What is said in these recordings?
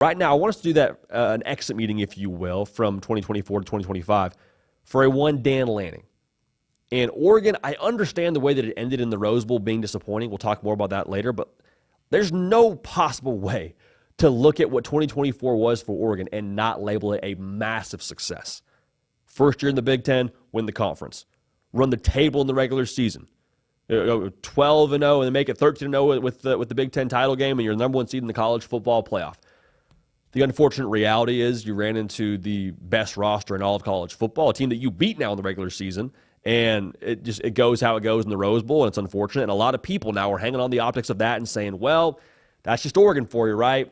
Right now, I want us to do that, an exit meeting, if you will, from 2024 to 2025 for a one Dan Lanning. And Oregon, I understand the way that it ended in the Rose Bowl being disappointing. We'll talk more about that later, but there's no possible way to look at what 2024 was for Oregon and not label it a massive success. First year in the Big Ten, win the conference. Run the table in the regular season. 12-0 and then make it 13-0 with the Big Ten title game, and you're the number one seed in the college football playoff. The unfortunate reality is you ran into the best roster in all of college football, a team that you beat now in the regular season, and it goes how it goes in the Rose Bowl, and it's unfortunate. And a lot of people now are hanging on the optics of that and saying, well, that's just Oregon for you, right?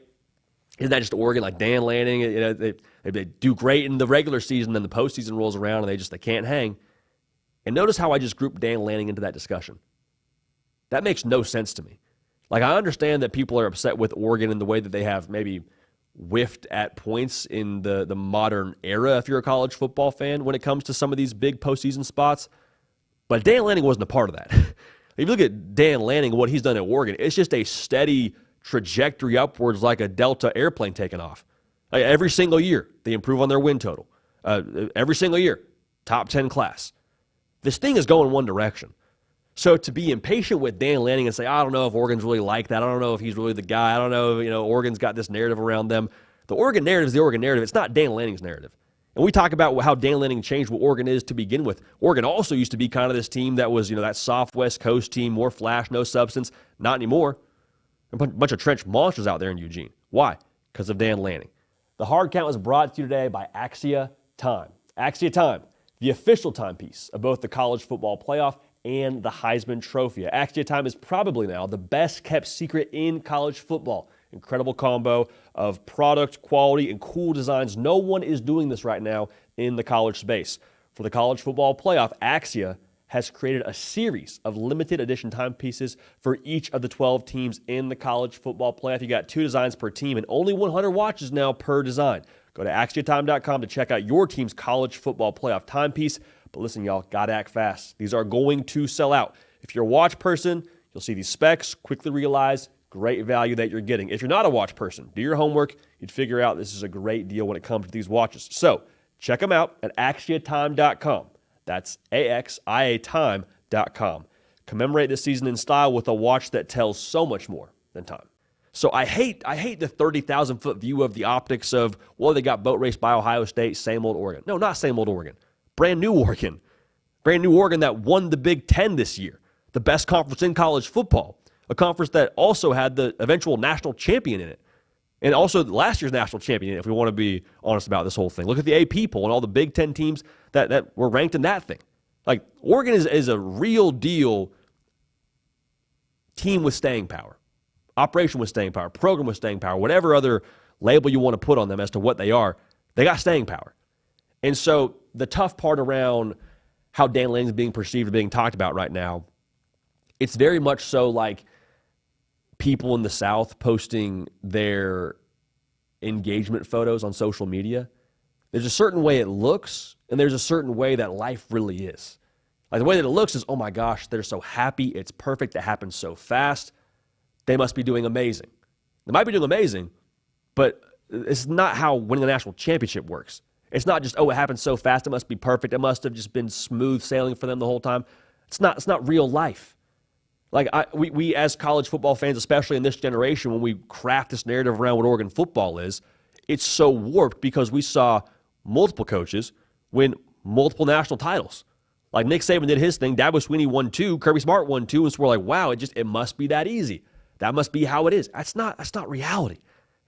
Isn't that just Oregon? Like Dan Lanning, they do great in the regular season, then the postseason rolls around and they can't hang. And notice how I just grouped Dan Lanning into that discussion. That makes no sense to me. Like, I understand that people are upset with Oregon in the way that they have maybe whiffed at points in the modern era, if you're a college football fan, when it comes to some of these big postseason spots. But Dan Lanning wasn't a part of that. If you look at Dan Lanning, what he's done at Oregon, it's just a steady trajectory upwards like a Delta airplane taking off. Like every single year, they improve on their win total. Every single year, top 10 class. This thing is going one direction. So to be impatient with Dan Lanning and say, I don't know if Oregon's really like that. I don't know if he's really the guy. I don't know if, Oregon's got this narrative around them. The Oregon narrative is the Oregon narrative. It's not Dan Lanning's narrative. And we talk about how Dan Lanning changed what Oregon is to begin with. Oregon also used to be kind of this team that was, that soft West Coast team, more flash, no substance. Not anymore. A bunch of trench monsters out there in Eugene. Why? Because of Dan Lanning. The Hard Count was brought to you today by Axia Time. Axia Time, the official timepiece of both the college football playoff and the Heisman Trophy. Axia Time is probably now the best kept secret in college football. Incredible combo of product, quality, and cool designs. No one is doing this right now in the college space. For the college football playoff, Axia has created a series of limited edition timepieces for each of the 12 teams in the college football playoff. You got 2 designs per team and only 100 watches now per design. Go to AxiaTime.com to check out your team's college football playoff timepiece. But listen, y'all, gotta act fast. These are going to sell out. If you're a watch person, you'll see these specs, quickly realize great value that you're getting. If you're not a watch person, do your homework. You'd figure out this is a great deal when it comes to these watches. So check them out at AxiaTime.com. That's AXIATime.com. Commemorate this season in style with a watch that tells so much more than time. So I hate the 30,000-foot view of the optics of, well, they got boat raced by Ohio State, same old Oregon. No, not same old Oregon. Brand new Oregon. Brand new Oregon that won the Big Ten this year, the best conference in college football, a conference that also had the eventual national champion in it, and also last year's national champion, if we want to be honest about this whole thing. Look at the AP poll and all the Big Ten teams that were ranked in that thing. Like, Oregon is a real deal team with staying power, operation with staying power, program with staying power, whatever other label you want to put on them as to what they are, they got staying power. And so the tough part around how Dan Lanning is being perceived or being talked about right now, it's very much so like people in the South posting their engagement photos on social media. There's a certain way it looks, and there's a certain way that life really is. Like, the way that it looks is, oh my gosh, they're so happy, it's perfect, it happens so fast, they must be doing amazing. They might be doing amazing, but it's not how winning a national championship works. It's not just, oh, it happened so fast, it must be perfect, it must have just been smooth sailing for them the whole time. It's not real life. Like, we as college football fans, especially in this generation, when we craft this narrative around what Oregon football is, it's so warped because we saw multiple coaches win multiple national titles. Like, Nick Saban did his thing, Dabo Swinney won 2, Kirby Smart won 2, and so we're like, wow, it must be that easy. That must be how it is. That's not reality.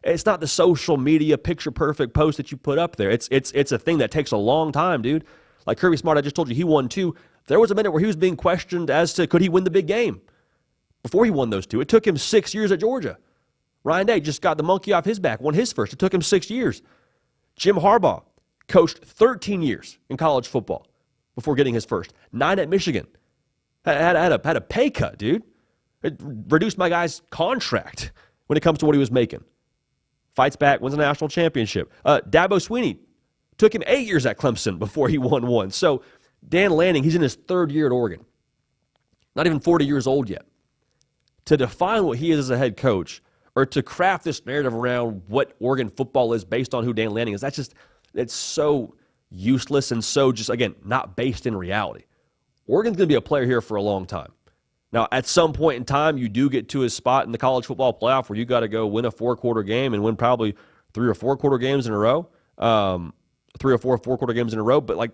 It's not the social media picture-perfect post that you put up there. It's a thing that takes a long time, dude. Like Kirby Smart, I just told you, he won 2. There was a minute where he was being questioned as to could he win the big game before he won those 2. It took him 6 years at Georgia. Ryan Day just got the monkey off his back, won his first. It took him 6 years. Jim Harbaugh coached 13 years in college football before getting his first. 9 at Michigan. Had a pay cut, dude. It reduced my guy's contract when it comes to what he was making. Fights back, wins a national championship. Dabo Swinney took him 8 years at Clemson before he won one. So Dan Lanning, he's in his 3rd year at Oregon. Not even 40 years old yet. To define what he is as a head coach or to craft this narrative around what Oregon football is based on who Dan Lanning is. It's so useless and so just, again, not based in reality. Oregon's going to be a player here for a long time. Now, at some point in time, you do get to a spot in the college football playoff where you got to go win a four-quarter game and win probably 3 or 4 quarter games in a row, 3 or 4 four-quarter games in a row. But like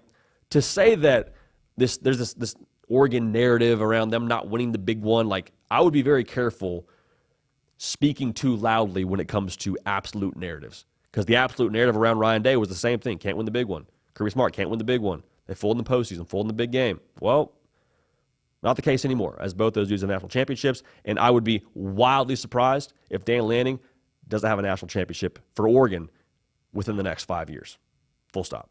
to say that there's this Oregon narrative around them not winning the big one, like I would be very careful speaking too loudly when it comes to absolute narratives, because the absolute narrative around Ryan Day was the same thing: can't win the big one. Kirby Smart can't win the big one. They fold in the postseason, fold in the big game. Well, not the case anymore, as both those dudes have national championships, and I would be wildly surprised if Dan Lanning doesn't have a national championship for Oregon within the next 5 years. Full stop.